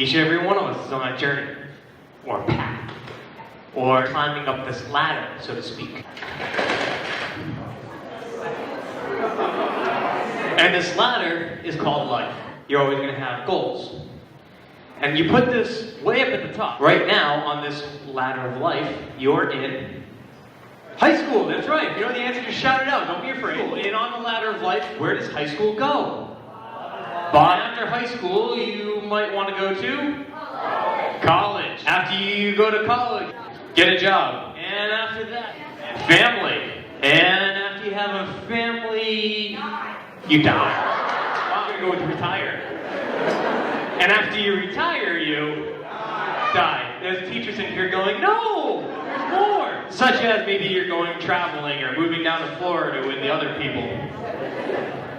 Each and every one of us is on that journey, or path, or climbing up this ladder, so to speak. And this ladder is called life. You're always going to have goals. And you put this way up at the top. Right now, on this ladder of life, you're in high school. That's right. If you know the answer, just shout it out. Don't be afraid. And on the ladder of life, where does high school go? But after high school, you might want to go to college. After you go to college, get a job. And after that, family. And after you have a family, you die. I'm going to go with retire. And after you retire, you die. There's teachers in here going, no, there's more. Such as maybe you're going traveling or moving down to Florida with the other people.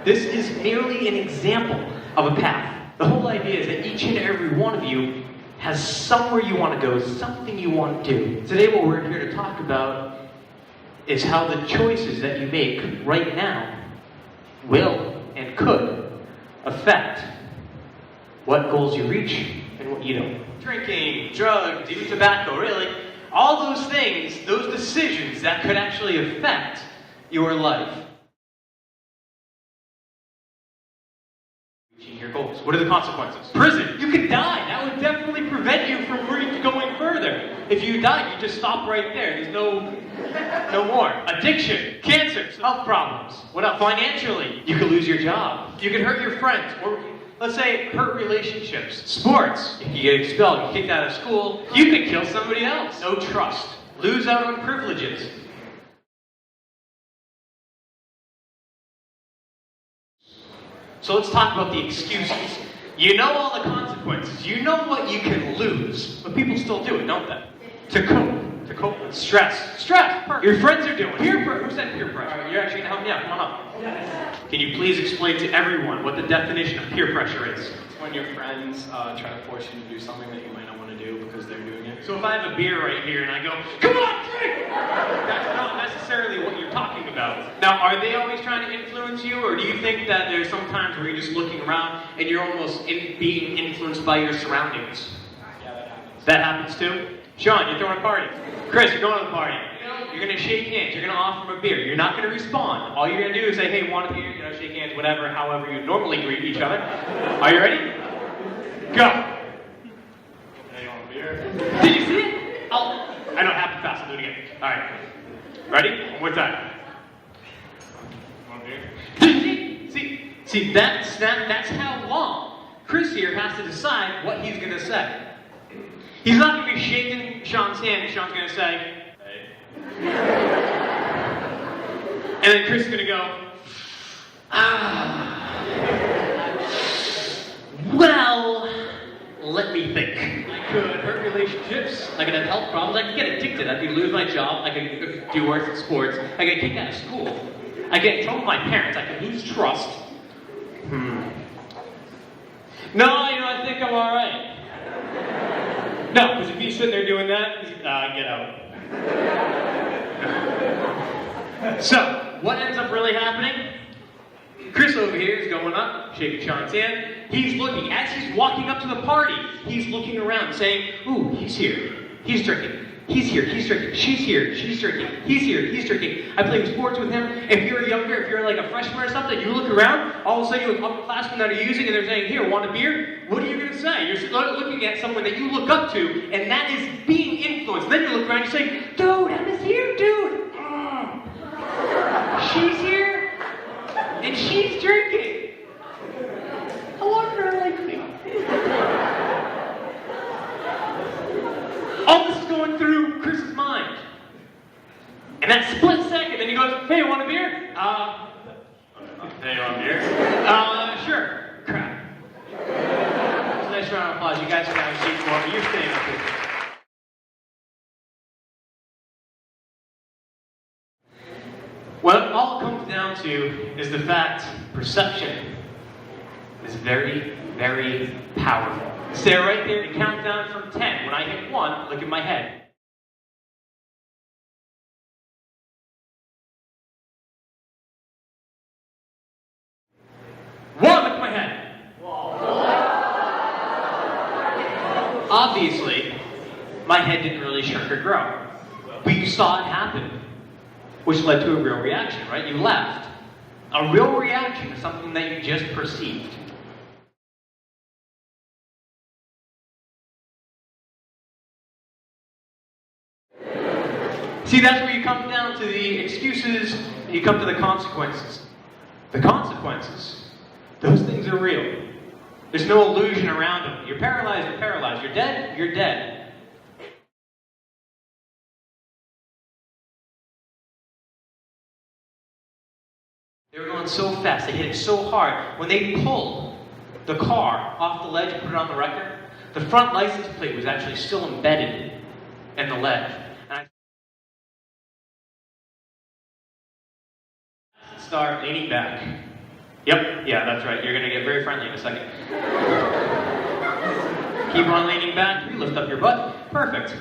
This is merely an example of a path. The whole idea is that each and every one of you has somewhere you want to go, something you want to do. Today what we're here to talk about is how the choices that you make right now will and could affect what goals you reach and what you don't. Drinking, drugs, even tobacco, really. All those things, those decisions that could actually affect your life. Reaching your goals. What are the consequences? Prison. You could die. That would definitely prevent you from going further. If you die, you just stop right there. There's no more. Addiction, cancer, health problems. What else? Financially, you could lose your job. You could hurt your friends, or let's say hurt relationships. Sports, if you get expelled, you kicked out of school, you could kill somebody else. No trust. Lose out on privileges. So let's talk about the excuses. You know all the consequences. You know what you can lose, but people still do it, don't they? To cope with stress. Stress! Your friends are doing it. Peer pressure. Who said peer pressure? You're actually going to help me out. Come on up. Yes. Can you please explain to everyone what the definition of peer pressure is? It's when your friends try to force you to do something that you might not want to do because they're doing it. So if I have a beer right here and I go, come on, drink! That's not necessarily what you're talking about. Now, are they always trying to influence you, or do you think that there's some times where you're just looking around and you're almost being influenced by your surroundings? Yeah, that happens. That happens too? Sean, you're throwing a party. Chris, you're going to the party. You're going to shake hands. You're going to offer him a beer. You're not going to respond. All you're going to do is say, hey, want a beer? You know, shake hands, whatever, however you normally greet each other. Are you ready? Go. Hey, want a beer? Did you see it? I know, happen fast. I'll do it again. All right. Ready? One more time. Want a beer? Did you see, that's how long Chris here has to decide what he's going to say. He's not going to be shaking Sean's hand, and Sean's going to say, hey. And then Chris is going to go, well, let me think. I could hurt relationships, I could have health problems, I could get addicted, I could lose my job, I could do worse in sports, I could get kicked out of school, I could get in trouble with my parents, I could lose trust. No, I think I'm alright. No, because if you sit there doing that, get out. So, what ends up really happening? Chris over here is going up, shaking Sean's hand. He's looking, as he's walking up to the party, he's looking around saying, ooh, he's here, he's drinking. He's here, he's drinking. She's here, she's drinking. He's here, he's drinking. I play sports with him. If you're younger, if you're like a freshman or something, you look around, all of a sudden you have upperclassmen that are using and they're saying, here, want a beer? What are you going to say? You're looking at someone that you look up to, and that is being influenced. Then you look around and you say, dude, Emma's here, dude. She's here, and she's drinking. I want her like me. All this is going through Chris's mind. And that split second, then he goes, hey, want a beer? Hey, you want a beer? Sure. Crap. It's a nice round of applause. You guys can have a seat for me. You're staying up here. What it all comes down to is the fact perception is very, very powerful. Stay right there and count down from 10. When I hit 1, look at my head. 1, look at my head. Obviously, my head didn't really shrink or grow. But you saw it happen, which led to a real reaction, right? You laughed. A real reaction to something that you just perceived. See, that's where you come down to the excuses, and you come to the consequences. The consequences, those things are real. There's no illusion around them. You're paralyzed, you're paralyzed. You're dead, you're dead. They were going so fast, they hit it so hard. When they pulled the car off the ledge and put it on the record, the front license plate was actually still embedded in the ledge. And I start leaning back. Yep, yeah, that's right. You're going to get very friendly in a second. Keep on leaning back. You lift up your butt. Perfect.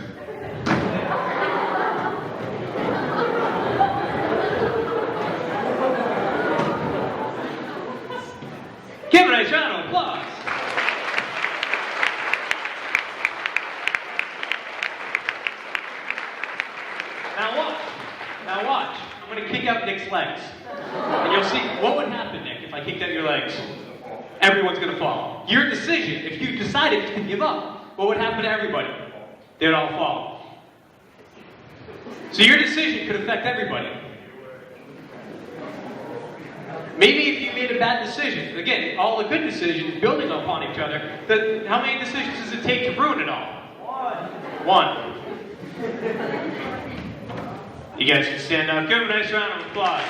Give it a nice round of applause. Now watch. Now watch. I'm going to kick out Nick's legs. And you'll see what would happen, Nick, if I kicked out your legs. Everyone's going to fall. Your decision, if you decided to give up, what would happen to everybody? They'd all fall. So your decision could affect everybody. Maybe if you made a bad decision, again, all the good decisions building upon each other, how many decisions does it take to ruin it all? One. You guys can stand up. Give them a nice round of applause.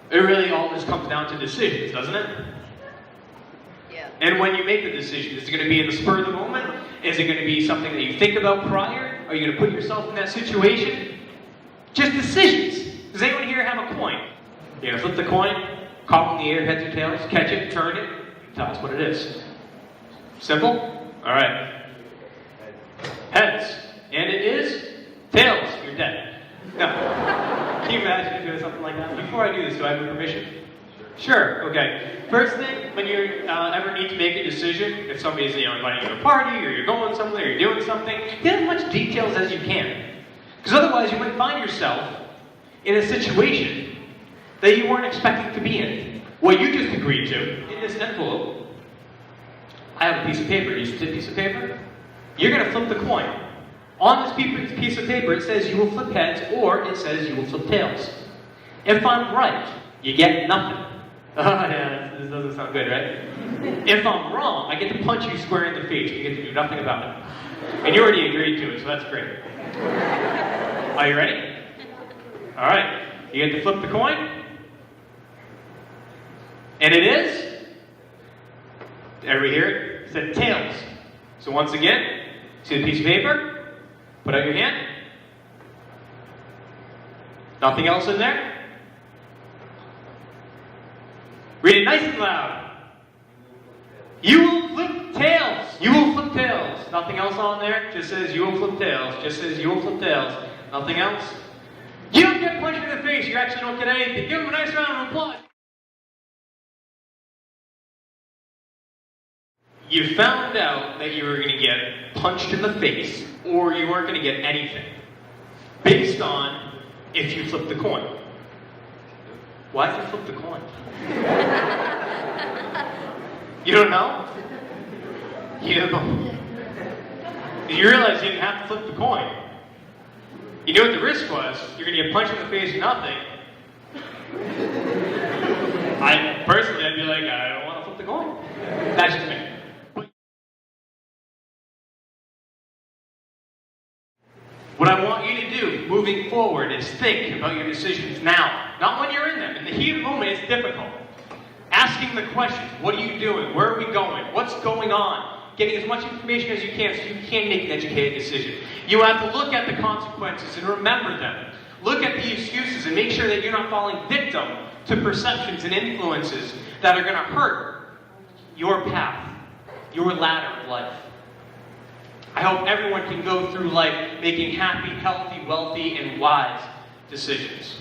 It really all just comes down to decisions, doesn't it? Yeah. And when you make the decision, is it going to be in the spur of the moment? Is it going to be something that you think about prior? Are you going to put yourself in that situation? Just decisions. Does anyone here have a coin? You're going to flip the coin, cock in the air, heads or tails, catch it, turn it, tell us what it is. Simple? Alright. Heads. And it is tails. You're dead. No. Can you imagine doing something like that? Before I do this, do I have your permission? Sure. Okay. First thing, when you ever need to make a decision, if somebody's inviting you to a party, or you're going somewhere, or you're doing something, get as much details as you can. Because otherwise you might find yourself in a situation that you weren't expecting to be in. What you just agreed to, in this envelope, I have a piece of paper. You see a piece of paper? You're going to flip the coin. On this piece of paper, it says you will flip heads, or it says you will flip tails. If I'm right, you get nothing. Oh yeah, this doesn't sound good, right? If I'm wrong, I get to punch you square in the face. You get to do nothing about it. And you already agreed to it, so that's great. Are you ready? All right. You get to flip the coin. And it is? Everybody hear it? It said tails. So once again, see the piece of paper? Put out your hand. Nothing else in there? Read it nice and loud. You will flip tails. You will flip tails. Nothing else on there. Just says you will flip tails. Just says you will flip tails. Nothing else. You don't get punched in the face. You actually don't get anything. Give them a nice round of applause. You found out that you were going to get punched in the face, or you weren't going to get anything, based on if you flipped the coin. Why did you flip the coin? You don't know? You don't know. You realize you didn't have to flip the coin. You knew what the risk was. You're going to get punched in the face or nothing. Personally, I'd be like, I don't want to flip the coin. That's just me. What I want you to do moving forward is think about your decisions now, not when you're in them. In the heat of the moment, it's difficult. Asking the questions, what are you doing? Where are we going? What's going on? Getting as much information as you can so you can make an educated decision. You have to look at the consequences and remember them. Look at the excuses and make sure that you're not falling victim to perceptions and influences that are going to hurt your path, your ladder of life. I hope everyone can go through life making happy, healthy, wealthy, and wise decisions.